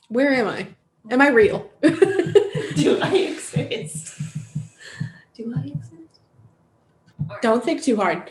Where am I? Am I real? Do I exist? Do I exist? Don't think too hard.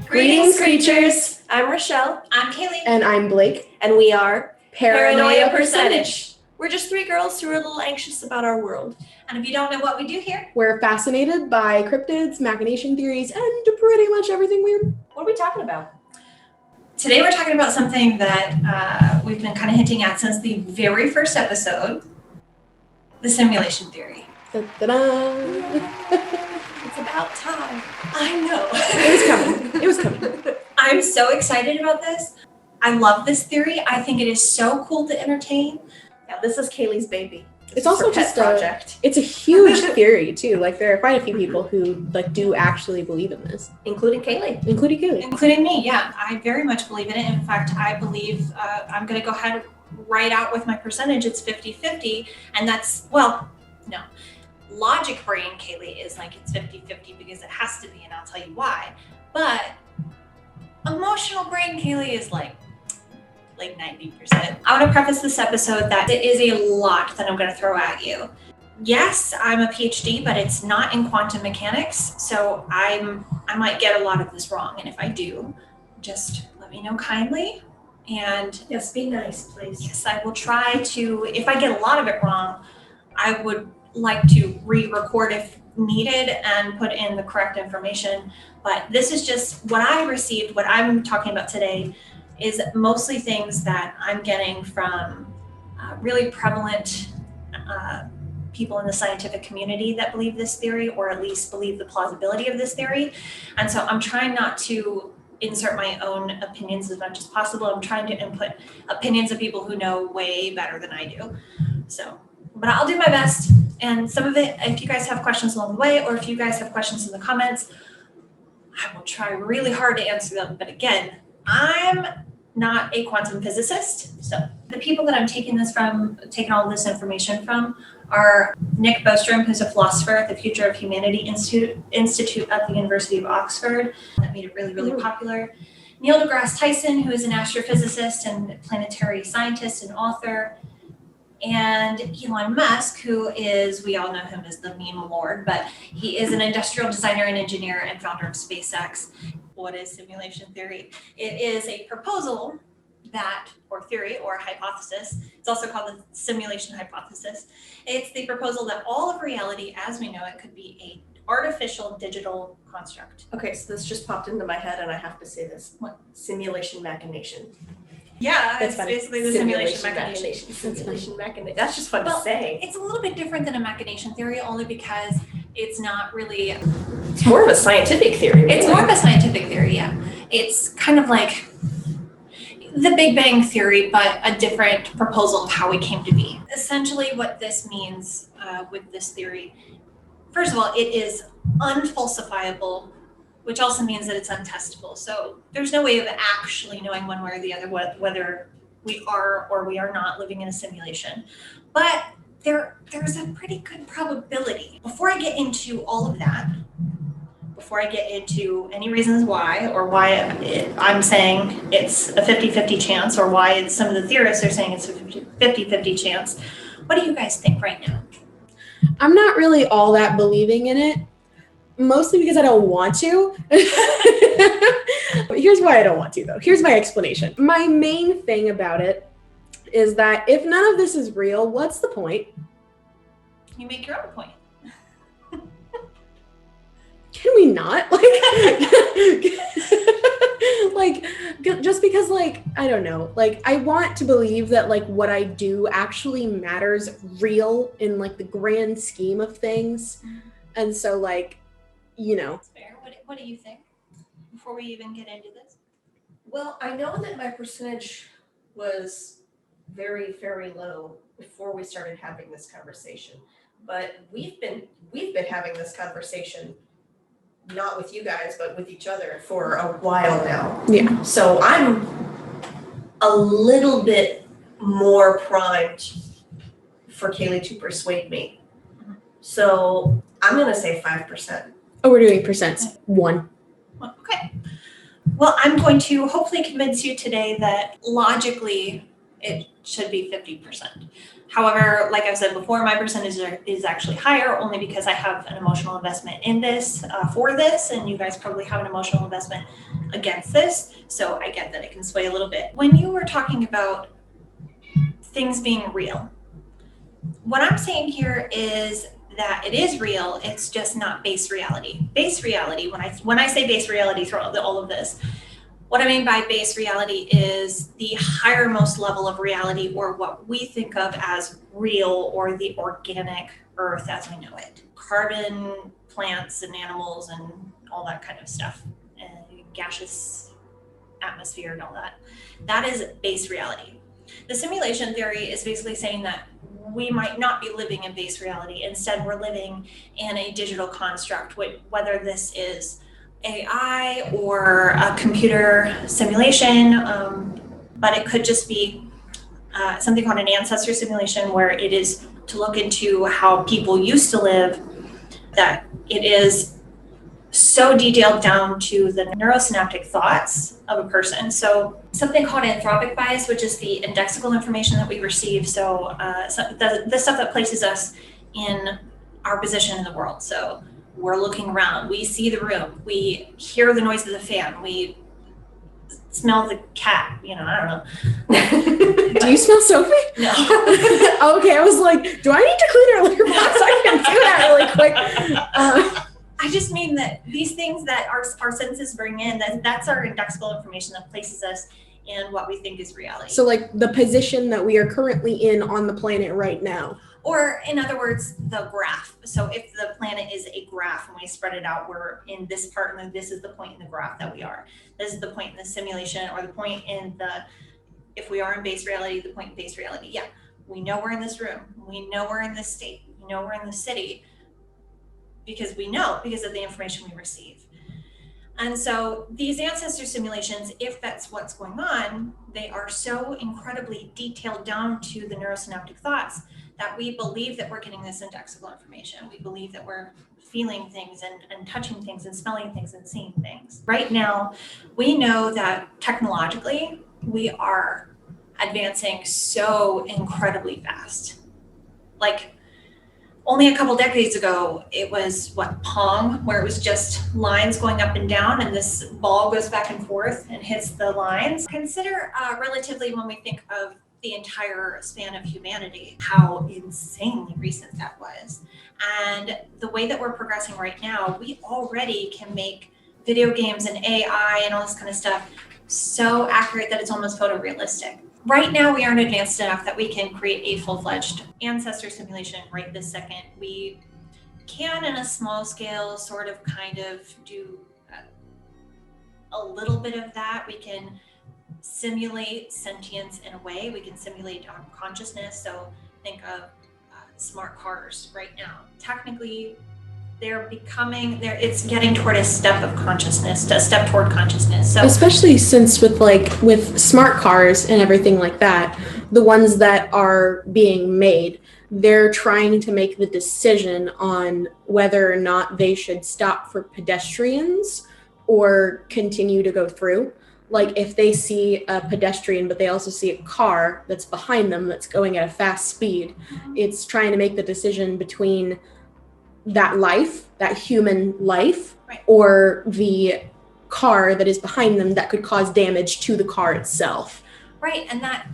Greetings, creatures! I'm Rachelle. I'm Kalie. And I'm Blake. And we are Paranoia Percentage. We're just three girls who are a little anxious about our world. And if you don't know what we do here, We're fascinated by cryptids, machination theories, and pretty much everything weird. What are we talking about? today we're talking about something that we've been kind of hinting at since the very first episode, the simulation theory. Da-da-da. It's about time. I know. It was coming. I'm so excited about this. I love this theory. I think it is so cool to entertain. Yeah, this is Kalie's baby. This It's is also her pet just project, It's a huge theory too. Like there are quite a few people who do actually believe in this, including Kalie. including Kalie. Including me, yeah. I very much believe in it. In fact, I believe I'm going to go ahead right out with my percentage. It's 50-50. And that's, well, no. Logic brain, Kalie, is like it's 50-50 because it has to be, and I'll tell you why. But emotional brain, Kalie, is like 90%. I want to preface this episode that it is a lot that I'm going to throw at you. Yes, I'm a PhD, but it's not in quantum mechanics, so I might get a lot of this wrong, and if I do, just let me know kindly. And Yes, be nice, please. yes, I will try to, if I get a lot of it wrong, I would like to re-record if needed and put in the correct information. But this is just what I received. What I'm talking about today is mostly things that I'm getting from really prevalent people in the scientific community that believe this theory, or at least believe the plausibility of this theory. And so I'm trying not to insert my own opinions as much as possible. I'm trying to input opinions of people who know way better than I do. So, but I'll do my best. And some of it, if you guys have questions along the way, or if you guys have questions in the comments, I will try really hard to answer them. But again, I'm not a quantum physicist. So the people that I'm taking all this information from are Nick Bostrom, who's a philosopher at the Future of Humanity Institute at the University of Oxford. That made it really, really popular. Neil deGrasse Tyson, who is an astrophysicist and planetary scientist and author. And Elon Musk, who is, we all know him as the meme lord, but he is an industrial designer and engineer and founder of SpaceX. What is simulation theory? It is a proposal that, or theory, or hypothesis. It's also called the simulation hypothesis. It's the proposal that all of reality as we know it could be an artificial digital construct. Okay, so this just popped into my head and I have to say this. What? Simulation machination. Yeah, That's it's funny. basically the simulation machination. Simulation machination. That's just fun Well, to say. It's a little bit different than a machination theory, only because it's not really, It's more of a scientific theory. it's more of a scientific theory, yeah. It's kind of like the Big Bang theory, but a different proposal of how we came to be. Essentially what this means with this theory, first of all, it is unfalsifiable, which also means that it's untestable. So there's no way of actually knowing one way or the other whether we are or we are not living in a simulation. But there's a pretty good probability. Before I get into all of that, before I get into any reasons why, or why I'm saying it's a 50-50 chance, or why some of the theorists are saying it's a 50-50 chance, what do you guys think right now? I'm not really all that believing in it, mostly because I don't want to. Here's why I don't want to, though. Here's my explanation. My main thing about it is that if none of this is real, what's the point? You make your own point. Can we not? Just because, I don't know. I want to believe that, what I do actually matters real in, the grand scheme of things. And so, That's fair. What do you think before we even get into this? Well, I know that my percentage was very, very low before we started having this conversation. But we've been having this conversation not with you guys, but with each other for a while now. Yeah. So I'm a little bit more primed for Kalie to persuade me. So I'm gonna say 5%. Oh, we're doing percents. 1. Okay. Well, I'm going to hopefully convince you today that logically it should be 50%. However, like I've said before, my percentage is actually higher only because I have an emotional investment in this, for this, and you guys probably have an emotional investment against this. So I get that it can sway a little bit. When you were talking about things being real, what I'm saying here is that it is real, it's just not base reality. Base reality, when I say base reality throughout all of this, what I mean by base reality is the highermost level of reality, or what we think of as real, or the organic earth as we know it. Carbon, plants and animals and all that kind of stuff, and gaseous atmosphere and all that. That is base reality. The simulation theory is basically saying that we might not be living in base reality. Instead, we're living in a digital construct, whether this is AI or a computer simulation, but it could just be something called an ancestor simulation, where it is to look into how people used to live, that it is so detailed down to the neurosynaptic thoughts of a person. So something called anthropic bias, which is the indexical information that we receive. So the stuff that places us in our position in the world. So we're looking around, we see the room, we hear the noise of the fan, we smell the cat, I don't know. Do you smell Sophie? No. Okay, I was like, do I need to clean her litter box? I can do that really quick. I just mean that these things that our senses bring in, that's our indexical information that places us in what we think is reality. So like the position that we are currently in on the planet right now. Or in other words, the graph. So if the planet is a graph and we spread it out, we're in this part, and this is the point in the graph that we are. This is the point in the simulation, or the point in if we are in base reality, the point in base reality. Yeah, we know we're in this room. We know we're in this state. We know we're in the city. Because of the information we receive. And so these ancestor simulations, if that's what's going on, they are so incredibly detailed down to the neurosynaptic thoughts that we believe that we're getting this indexical information. We believe that we're feeling things and touching things and smelling things and seeing things. Right now, we know that technologically, we are advancing so incredibly fast. Like, only a couple decades ago, it was Pong, where it was just lines going up and down, and this ball goes back and forth and hits the lines. Consider relatively, when we think of the entire span of humanity, how insanely recent that was. And the way that we're progressing right now, we already can make video games and AI and all this kind of stuff so accurate that it's almost photorealistic. Right now, we aren't advanced enough that we can create a full-fledged ancestor simulation right this second. We can, in a small scale, sort of kind of do a little bit of that. We can simulate sentience in a way. We can simulate consciousness. So think of smart cars right now. Technically, it's getting toward a step toward consciousness. So especially since with smart cars and everything like that, the ones that are being made, they're trying to make the decision on whether or not they should stop for pedestrians or continue to go through. Like if they see a pedestrian, but they also see a car that's behind them that's going at a fast speed, it's trying to make the decision between that human life, right, or the car that is behind them that could cause damage to the car itself. Right, and that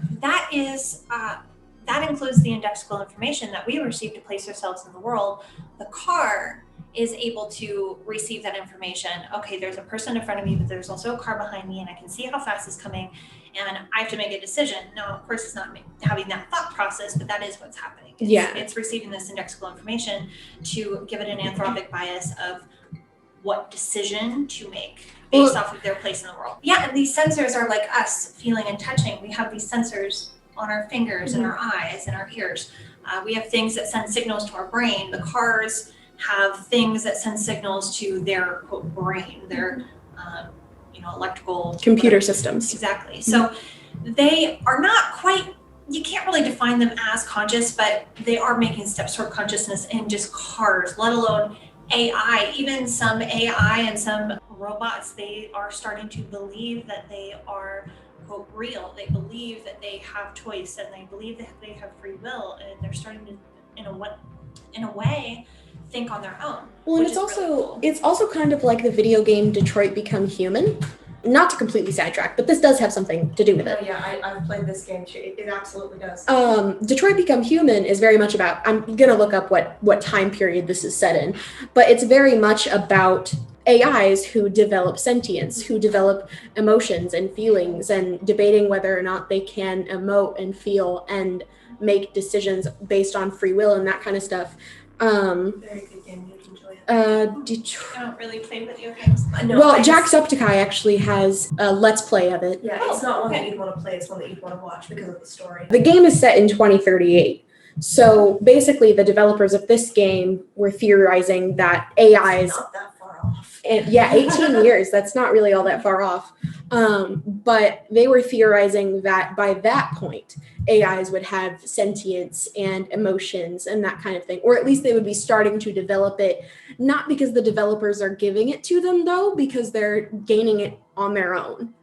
is that includes the indexical information that we receive to place ourselves in the world. The car is able to receive that information. Okay, there's a person in front of me, but there's also a car behind me, and I can see how fast it's coming, and I have to make a decision. Now, of course, it's not having that thought process, but that is what's happening. It's receiving this indexical information to give it an anthropic bias of what decision to make based off of their place in the world. Yeah, and these sensors are like us, feeling and touching. We have these sensors on our fingers and our eyes and our ears. We have things that send signals to our brain. The cars have things that send signals to their quote brain, their electrical computer systems. Exactly. So they are not quite, you can't really define them as conscious, but they are making steps toward consciousness in just cars, let alone AI. Even some AI and some robots, they are starting to believe that they are, quote, real. They believe that they have choice, and they believe that they have free will, and they're starting to, in a way, think on their own. Well, and it's also kind of like the video game Detroit Become Human. Not to completely sidetrack, but this does have something to do with it. Oh yeah, I've played this game too. It absolutely does. Detroit Become Human is very much about, I'm gonna look up what time period this is set in, but it's very much about AIs who develop sentience, who develop emotions and feelings, and debating whether or not they can emote and feel and make decisions based on free will and that kind of stuff. Very good game. You'd enjoy it. I don't really play video games. No, Well, Jacksepticeye actually has a Let's Play of it. Yeah, it's not one that you'd want to play. It's one that you'd want to watch because of the story. The game is set in 2038. So basically, the developers of this game were theorizing that AIs, It's not that far off. and yeah, 18 years, that's not really all that far off. But they were theorizing that by that point, AIs would have sentience and emotions and that kind of thing, or at least they would be starting to develop it, not because the developers are giving it to them, though, because they're gaining it on their own.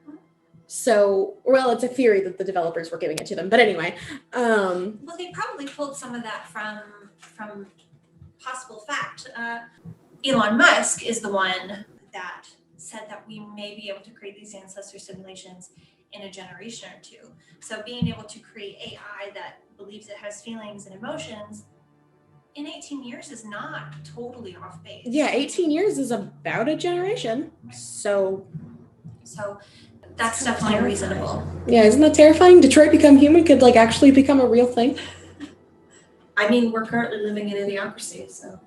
So, well, it's a theory that the developers were giving it to them. But anyway. Well, they probably pulled some of that from possible fact. Elon Musk is the one that said that we may be able to create these ancestor simulations in a generation or two. So being able to create AI that believes it has feelings and emotions in 18 years is not totally off base. Yeah, 18 years is about a generation. So that's definitely reasonable. yeah, isn't that terrifying? Detroit Become Human could like actually become a real thing. I mean, we're currently living in a idiocracy, so.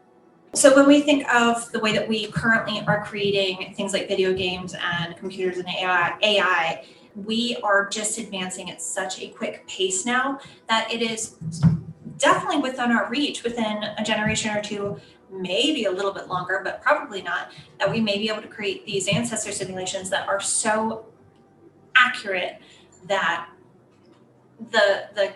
So when we think of the way that we currently are creating things like video games and computers and AI, we are just advancing at such a quick pace now that it is definitely within our reach, within a generation or two, maybe a little bit longer, but probably not, that we may be able to create these ancestor simulations that are so accurate that the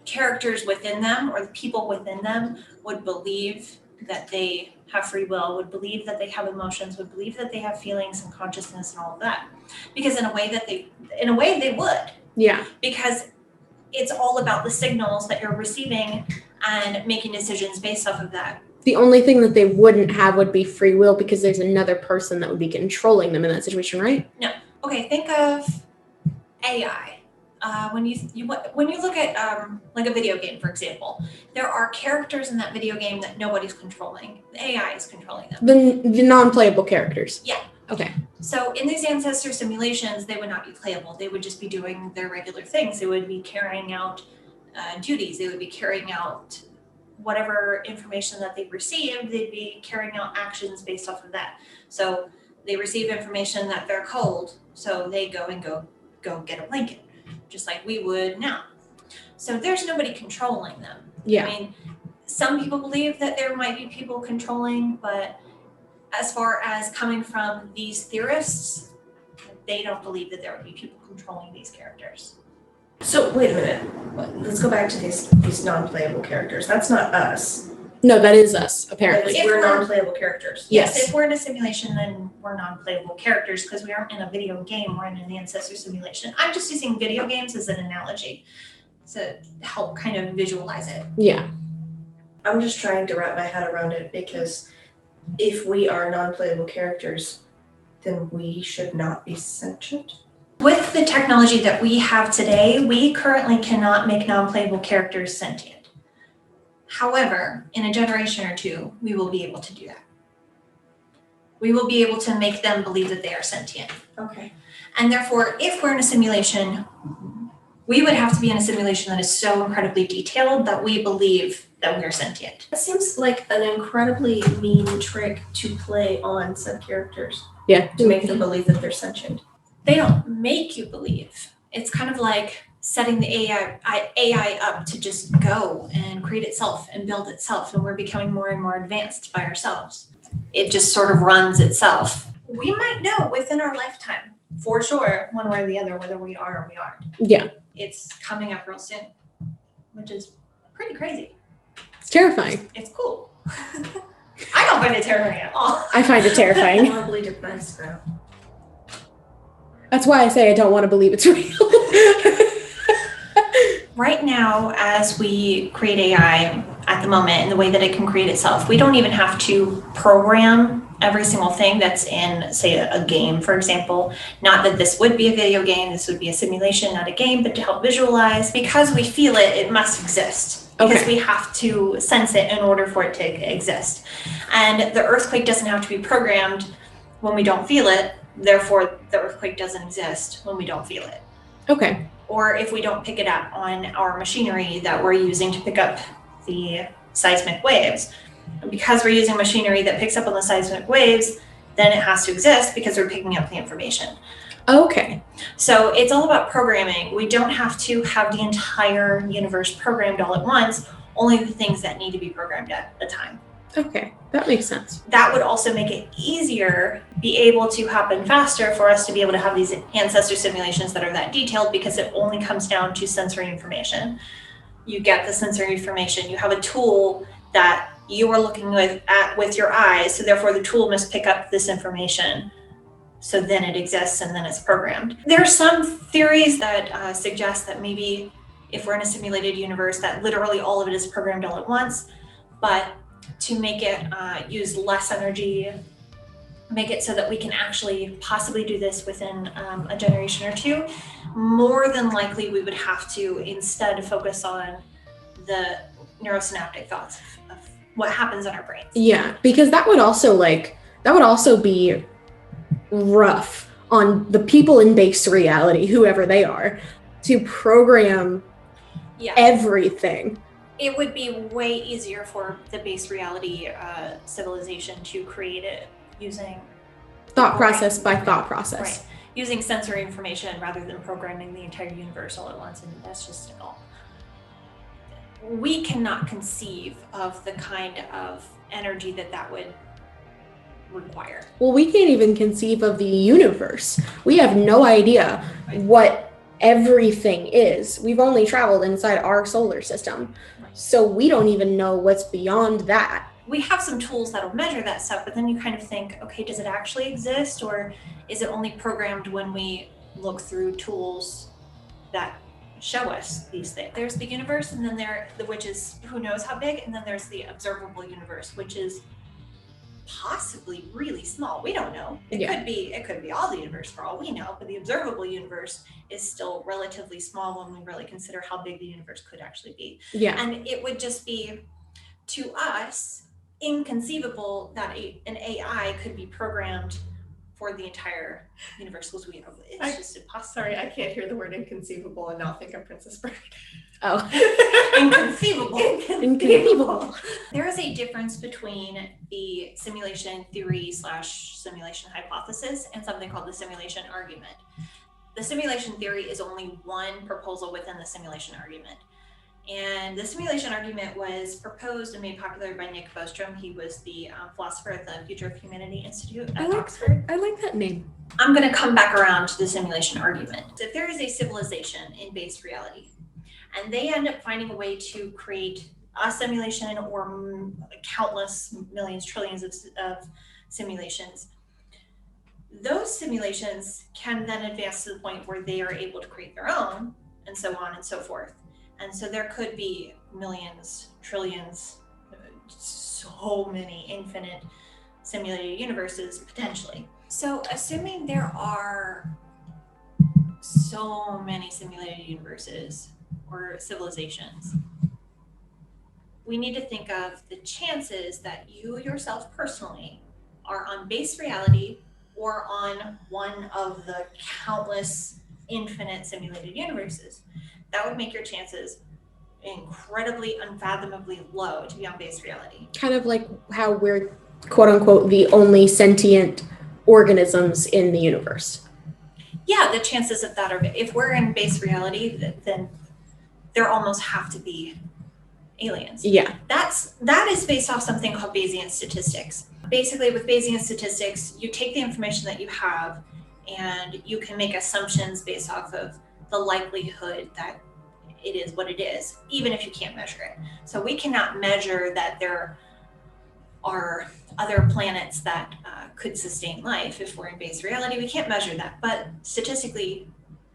characters within them or the people within them would believe that they have free will, would believe that they have emotions, would believe that they have feelings and consciousness and all of that. Because in a way they would. Yeah. Because it's all about the signals that you're receiving and making decisions based off of that. The only thing that they wouldn't have would be free will because there's another person that would be controlling them in that situation, right? No. Okay, think of AI. When you look at like a video game, for example, there are characters in that video game that nobody's controlling. The AI is controlling them. The non-playable characters. Yeah. Okay. So in these ancestor simulations, they would not be playable. They would just be doing their regular things. They would be carrying out duties. They would be carrying out whatever information that they received. They'd be carrying out actions based off of that. So they receive information that they're cold, so they go get a blanket, just like we would now. So there's nobody controlling them. Yeah. I mean, some people believe that there might be people controlling, but as far as coming from these theorists, they don't believe that there would be people controlling these characters. So wait a minute. Let's go back to these non-playable characters. That's not us. No, that is us, apparently. If We're we're- non-playable characters. Yes. If we're in a simulation, then we're non-playable characters because we aren't in a video game, we're in an ancestor simulation. I'm just using video games as an analogy to help kind of visualize it. Yeah. I'm just trying to wrap my head around it because if we are non-playable characters, then we should not be sentient. With the technology that we have today, we currently cannot make non-playable characters sentient. However, in a generation or two, we will be able to do that. We will be able to make them believe that they are sentient. Okay. And therefore, if we're in a simulation, we would have to be in a simulation that is so incredibly detailed that we believe that we are sentient. That seems like an incredibly mean trick to play on said characters. Yeah. To make them believe that they're sentient. They don't make you believe. It's kind of like setting the AI up to just go and create itself and build itself, and we're becoming more and more advanced by ourselves. It just sort of runs itself. We might know within our lifetime for sure, one way or the other, whether we are or we aren't. Yeah. It's coming up real soon, which is pretty crazy. It's terrifying. It's cool. I don't find it terrifying at all. I find it terrifying. Horribly depressed now. That's why I say I don't want to believe it's real. Right now, as we create AI at the moment and the way that it can create itself, we don't even have to program every single thing that's in, say, a game, for example. Not that this would be a video game, this would be a simulation, not a game, but to help visualize. Because we feel it, it must exist. Because we have to sense it in order for it to exist. And the earthquake doesn't have to be programmed when we don't feel it. Therefore, the earthquake doesn't exist when we don't feel it. Okay. Or if we don't pick it up on our machinery that we're using to pick up the seismic waves. And because we're using machinery that picks up on the seismic waves, then it has to exist because we're picking up the information. Okay. So it's all about programming. We don't have to have the entire universe programmed all at once, only the things that need to be programmed at a time. Okay, that makes sense. That would also make it easier, be able to happen faster for us to be able to have these ancestor simulations that are that detailed, because it only comes down to sensory information. You get the sensory information, you have a tool that you are looking with your eyes, so therefore the tool must pick up this information. So then it exists and then it's programmed. There are some theories that suggest that maybe if we're in a simulated universe that literally all of it is programmed all at once, but to make it use less energy, make it so that we can actually possibly do this within a generation or two, more than likely we would have to instead focus on the neurosynaptic thoughts of what happens in our brains. Yeah, because that would also be rough on the people in base reality, whoever they are, to program everything. It would be way easier for the base reality civilization to create it using thought process by thought process. Right. Using sensory information rather than programming the entire universe all at once, and that's just all. We cannot conceive of the kind of energy that would require. Well, we can't even conceive of the universe. We have no idea what everything is. We've only traveled inside our solar system. So we don't even know what's beyond that. We have some tools that'll measure that stuff, but then you kind of think, okay, does it actually exist, or is it only programmed when we look through tools that show us these things? There's the universe, and then which is who knows how big, and then there's the observable universe, which is possibly really small. We don't know. It could be all the universe for all we know, but the observable universe is still relatively small when we really consider how big the universe could actually be. Yeah. And it would just be, to us, inconceivable that an AI could be programmed for the entire universe. It's just impossible. Sorry, I can't hear the word inconceivable and not think of Princess Bride. Oh. Inconceivable. Inconceivable. There is a difference between the simulation theory / simulation hypothesis and something called the simulation argument. The simulation theory is only one proposal within the simulation argument. And the simulation argument was proposed and made popular by Nick Bostrom. He was the philosopher at the Future of Humanity Institute at Oxford. I like that name. I'm going to come back around to the simulation argument. If there is a civilization in base reality, and they end up finding a way to create a simulation or countless millions, trillions of simulations, those simulations can then advance to the point where they are able to create their own, and so on and so forth. And so there could be millions, trillions, so many infinite simulated universes potentially. So assuming there are so many simulated universes or civilizations, we need to think of the chances that you yourself personally are on base reality or on one of the countless infinite simulated universes. That would make your chances incredibly, unfathomably low to be on base reality. Kind of like how we're, quote unquote, the only sentient organisms in the universe. Yeah, the chances of that are, if we're in base reality, then there almost have to be aliens. Yeah. That is based off something called Bayesian Statistics. Basically, with Bayesian Statistics, you take the information that you have and you can make assumptions based off of the likelihood that it is what it is, even if you can't measure it. So we cannot measure that there are other planets that could sustain life if we're in base reality. We can't measure that, but statistically,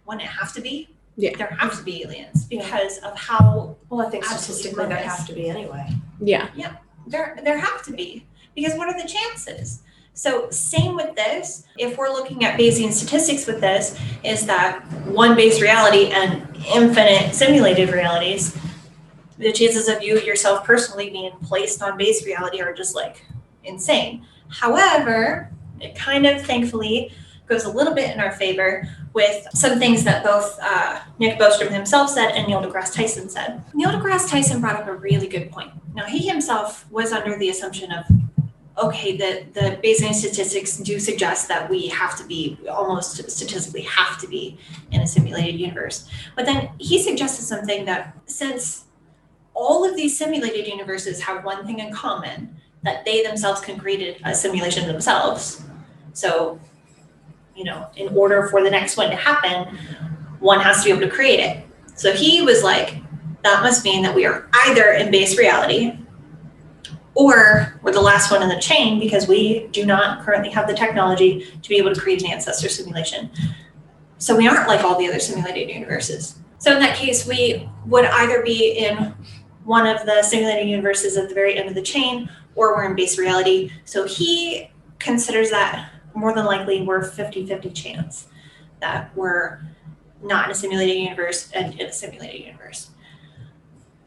wouldn't it have to be? Yeah. There have to be aliens because of how. Well, I think statistically there have to be anyway. Yeah. There have to be, because what are the chances? So same with this, if we're looking at Bayesian statistics with this, is that one base reality and infinite simulated realities, the chances of you yourself personally being placed on base reality are just like insane. However, it kind of thankfully goes a little bit in our favor with some things that both Nick Bostrom himself said and Neil deGrasse Tyson said. Neil deGrasse Tyson brought up a really good point. Now, he himself was under the assumption of, okay, the Bayesian statistics do suggest that we have to be, almost statistically have to be in a simulated universe. But then he suggested something that since all of these simulated universes have one thing in common, that they themselves can create a simulation themselves. So, in order for the next one to happen, one has to be able to create it. So he was like, that must mean that we are either in base reality or we're the last one in the chain because we do not currently have the technology to be able to create an ancestor simulation. So we aren't like all the other simulated universes. So in that case, we would either be in one of the simulated universes at the very end of the chain, or we're in base reality. So he considers that more than likely we're 50-50 chance that we're not in a simulated universe and in a simulated universe.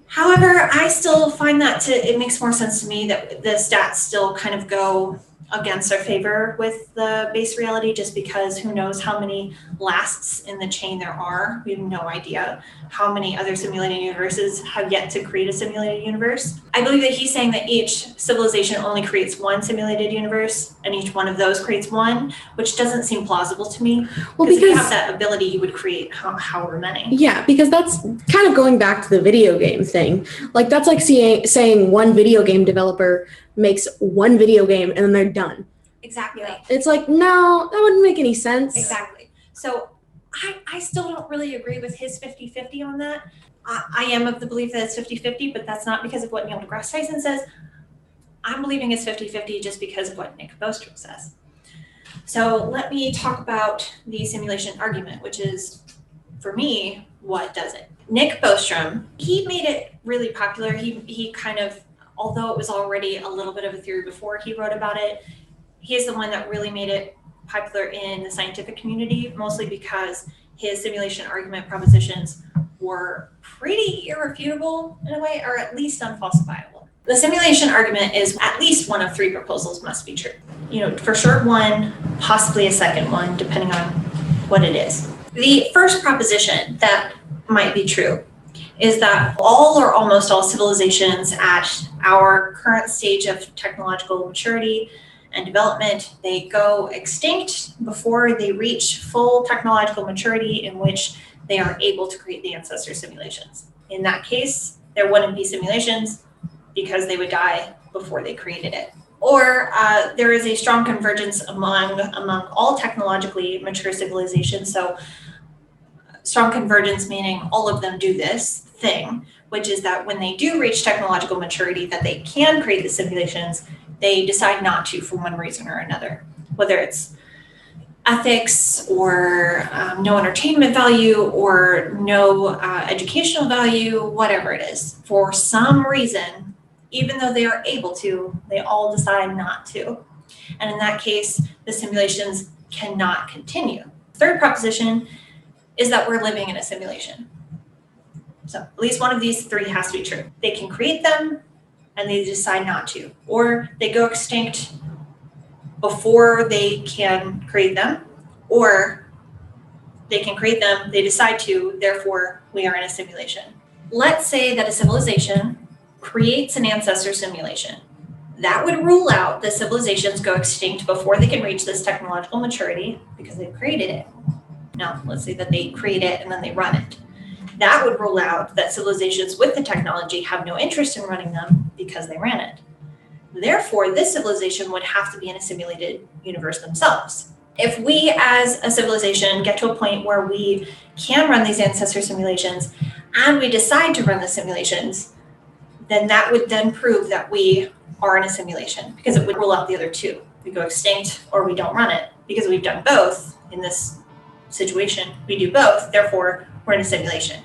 However, I still find that it makes more sense to me that the stats still kind of go against our favor with the base reality, just because who knows how many lasts in the chain there are. We have no idea how many other simulated universes have yet to create a simulated universe. I believe that he's saying that each civilization only creates one simulated universe and each one of those creates one, which doesn't seem plausible to me. Well, because if you have that ability, you would create however many. Yeah, because that's kind of going back to the video game thing. Like that's like saying one video game developer makes one video game and then they're done. Exactly. It's like, no, that wouldn't make any sense. Exactly. So I still don't really agree with his 50-50 on that. I am of the belief that it's 50-50, but that's not because of what Neil deGrasse Tyson says. I'm believing it's 50-50 just because of what Nick Bostrom says. So let me talk about the simulation argument, which is, for me, what does it? Nick Bostrom, he made it really popular. He kind of, although it was already a little bit of a theory before he wrote about it, he is the one that really made it popular in the scientific community, mostly because his simulation argument propositions were pretty irrefutable in a way, or at least unfalsifiable. The simulation argument is at least one of three proposals must be true. For sure one, possibly a second one, depending on what it is. The first proposition that might be true is that all or almost all civilizations at our current stage of technological maturity and development, they go extinct before they reach full technological maturity in which they are able to create the ancestor simulations. In that case, there wouldn't be simulations because they would die before they created it. Or there is a strong convergence among all technologically mature civilizations. So strong convergence meaning all of them do this thing, which is that when they do reach technological maturity that they can create the simulations, they decide not to for one reason or another, whether it's ethics or no entertainment value or no educational value, whatever it is. For some reason, even though they are able to, they all decide not to. And in that case, the simulations cannot continue. Third proposition is that we're living in a simulation. So at least one of these three has to be true. They can create them and they decide not to, or they go extinct before they can create them, or they can create them, they decide to, therefore we are in a simulation. Let's say that a civilization creates an ancestor simulation. That would rule out that civilizations go extinct before they can reach this technological maturity because they've created it. Now, let's say that they create it and then they run it. That would rule out that civilizations with the technology have no interest in running them because they ran it. Therefore, this civilization would have to be in a simulated universe themselves. If we as a civilization get to a point where we can run these ancestor simulations and we decide to run the simulations, then that would then prove that we are in a simulation, because it would rule out the other two. We go extinct or we don't run it, because we've done both in this situation. We do both, therefore we're in a simulation.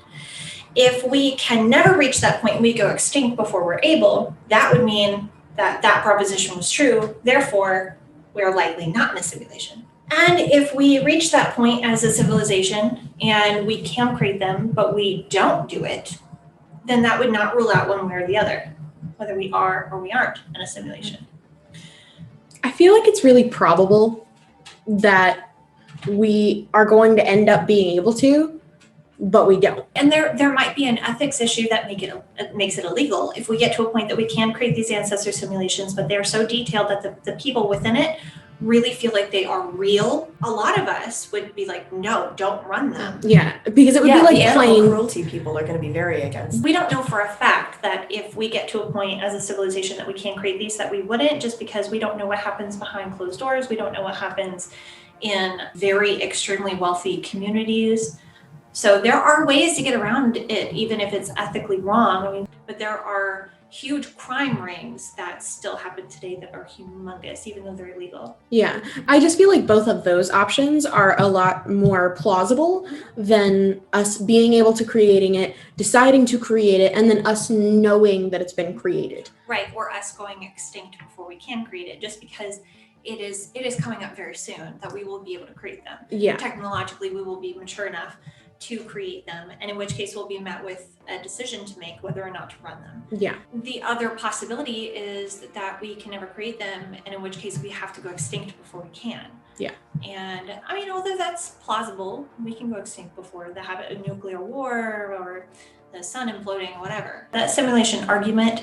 If we can never reach that point and we go extinct before we're able, that would mean that that proposition was true, therefore we're likely not in a simulation. And if we reach that point as a civilization and we can create them, but we don't do it, then that would not rule out one way or the other, whether we are or we aren't in a simulation. I feel like it's really probable that we are going to end up being able to, but we don't. And there might be an ethics issue that makes it illegal if we get to a point that we can create these ancestor simulations, but they're so detailed that the people within it really feel like they are real. A lot of us would be like, no, don't run them. Yeah, because it would be like the animal playing. cruelty people are going to be very against. We don't know for a fact that if we get to a point as a civilization that we can create these, that we wouldn't, just because we don't know what happens behind closed doors. We don't know what happens in very extremely wealthy communities. So there are ways to get around it, even if it's ethically wrong. I mean, but there are huge crime rings that still happen today that are humongous, even though they're illegal. Yeah, I just feel like both of those options are a lot more plausible than us being able to creating it, deciding to create it, and then us knowing that it's been created. Right, or us going extinct before we can create it, just because it is coming up very soon that we will be able to create them. Yeah. Technologically, we will be mature enough to create them, and in which case we'll be met with a decision to make whether or not to run them. Yeah. The other possibility is that we can never create them, and in which case we have to go extinct before we can. Yeah. And I mean, although that's plausible, we can go extinct before the habit of nuclear war or the sun imploding or whatever. That simulation argument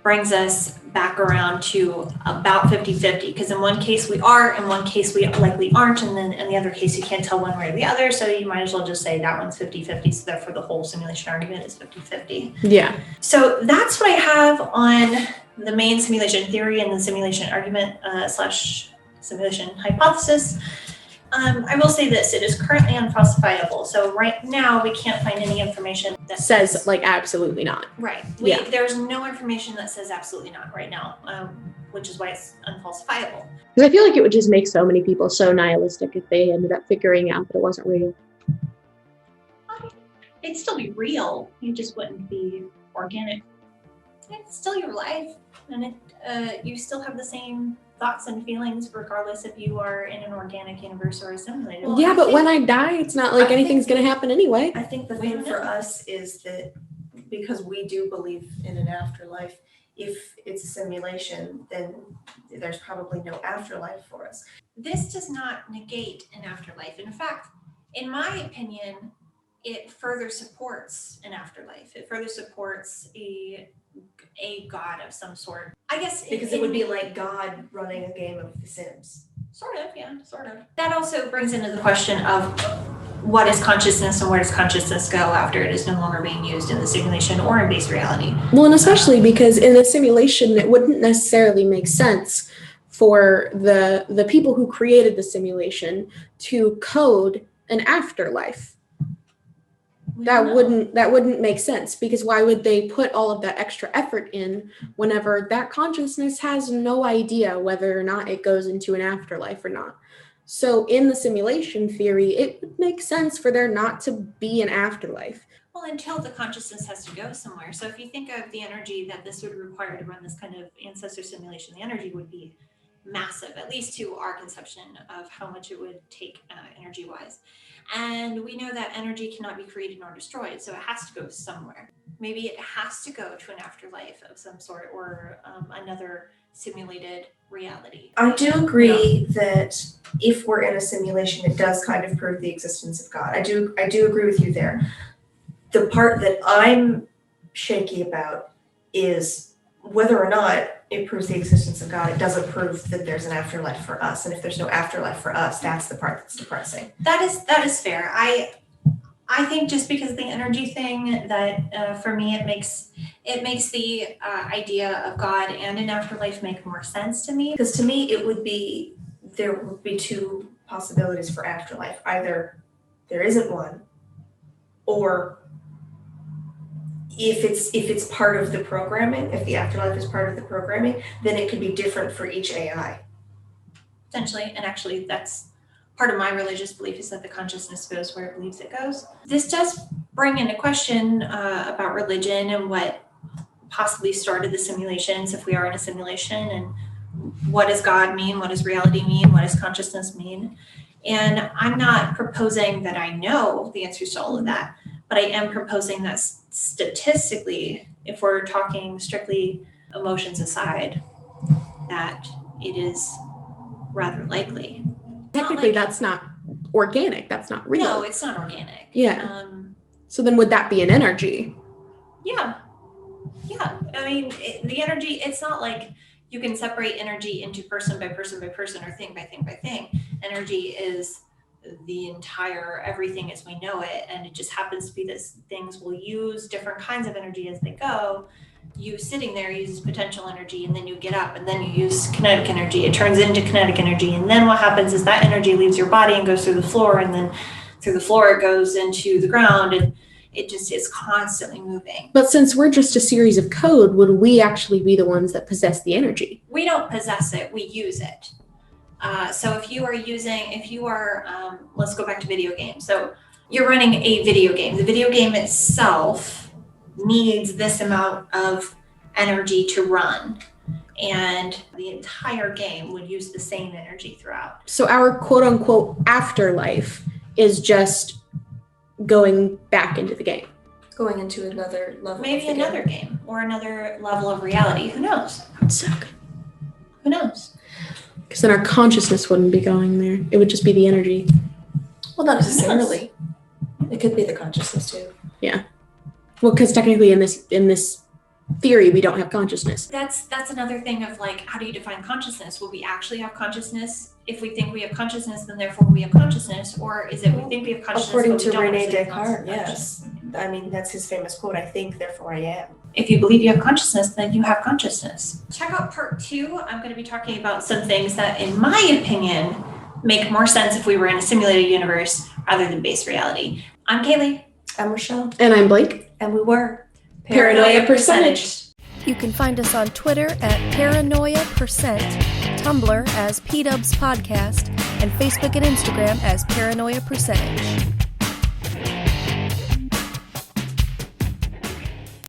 brings us back around to about 50-50, because in one case we are, in one case we likely aren't, and then in the other case you can't tell one way or the other, so you might as well just say that one's 50-50, so therefore the whole simulation argument is 50-50. Yeah. So that's what I have on the main simulation theory and the simulation argument / simulation hypothesis. I will say this, it is currently unfalsifiable. So right now we can't find any information that Says like absolutely not. right. Yeah. There's no information that says absolutely not right now, which is why it's unfalsifiable. Because I feel like it would just make so many people so nihilistic if they ended up figuring out that it wasn't real. It'd still be real. It just wouldn't be organic. It's still your life, and you still have the same thoughts and feelings regardless if you are in an organic universe or a simulated. Well, yeah, but when I die, it's not like anything's going to happen anyway. I think the thing for us is that because we do believe in an afterlife, if it's a simulation, then there's probably no afterlife for us. This does not negate an afterlife. In fact, in my opinion, it further supports an afterlife. It further supports a god of some sort. I guess Because it would be like God running a game of The Sims. Sort of, yeah, sort of. That also brings into the question of what is consciousness and where does consciousness go after it is no longer being used in the simulation or in base reality. Well, and especially because in a simulation, it wouldn't necessarily make sense for the people who created the simulation to code an afterlife. That wouldn't make sense, because why would they put all of that extra effort in whenever that consciousness has no idea whether or not it goes into an afterlife or not? So in the simulation theory, it would make sense for there not to be an afterlife. Well, until the consciousness has to go somewhere. So if you think of the energy that this would require to run this kind of ancestor simulation, the energy would be massive, at least to our conception of how much it would take energy-wise. And we know that energy cannot be created nor destroyed, so it has to go somewhere. Maybe it has to go to an afterlife of some sort, or another simulated reality. I do agree that if we're in a simulation, it does kind of prove the existence of God. I do agree with you there. The part that I'm shaky about is whether or not it proves the existence of God. It doesn't prove that there's an afterlife for us. And if there's no afterlife for us, that's the part that's depressing. That is fair. I think just because of the energy thing, that for me it makes the idea of God and an afterlife make more sense to me. Because to me, there would be two possibilities for afterlife. Either there isn't one, or if it's part of the programming, if the afterlife is part of the programming, then it could be different for each AI. Potentially, and actually that's part of my religious belief, is that the consciousness goes where it believes it goes. This does bring into question about religion and what possibly started the simulations, if we are in a simulation, and what does God mean, what does reality mean, what does consciousness mean. And I'm not proposing that I know the answers to all of that, but I am proposing that statistically, if we're talking strictly emotions aside, that it is rather likely. Technically, that's not organic. That's not real. No, it's not organic. Yeah. So then would that be an energy? Yeah. I mean, the energy, it's not like you can separate energy into person by person by person or thing by thing by thing. Energy is the entire everything as we know it. And it just happens to be that things will use different kinds of energy as they go. You sitting there uses potential energy, and then you get up and then you use kinetic energy. It turns into kinetic energy. And then what happens is that energy leaves your body and goes through the floor, and then through the floor it goes into the ground, and it just is constantly moving. But since we're just a series of code, would we actually be the ones that possess the energy? We don't possess it, we use it. So if you are, let's go back to video games. So you're running a video game. The video game itself needs this amount of energy to run, and the entire game would use the same energy throughout. So our quote unquote afterlife is just going back into the game. Going into another level. Maybe another game or another level of reality. Who knows? That would suck. Who knows? Because then our consciousness wouldn't be going there. It would just be the energy. Well, not necessarily. It could be the consciousness too. Yeah. Well, because technically in this theory, we don't have consciousness. That's another thing of like, how do you define consciousness? Will we actually have consciousness? If we think we have consciousness, then therefore we have consciousness, or is it we think we have consciousness? According to but we don't Rene actually have Descartes, consciousness? yes. I mean, that's his famous quote, I think, therefore I am. If you believe you have consciousness, then you have consciousness. Check out part 2. I'm going to be talking about some things that, in my opinion, make more sense if we were in a simulated universe rather than base reality. I'm Kalie. I'm Rachelle. And I'm Blake. And we were Paranoia Percentage. You can find us on Twitter at Paranoia Percent, Tumblr as PDubs Podcast, and Facebook and Instagram as Paranoia Percentage.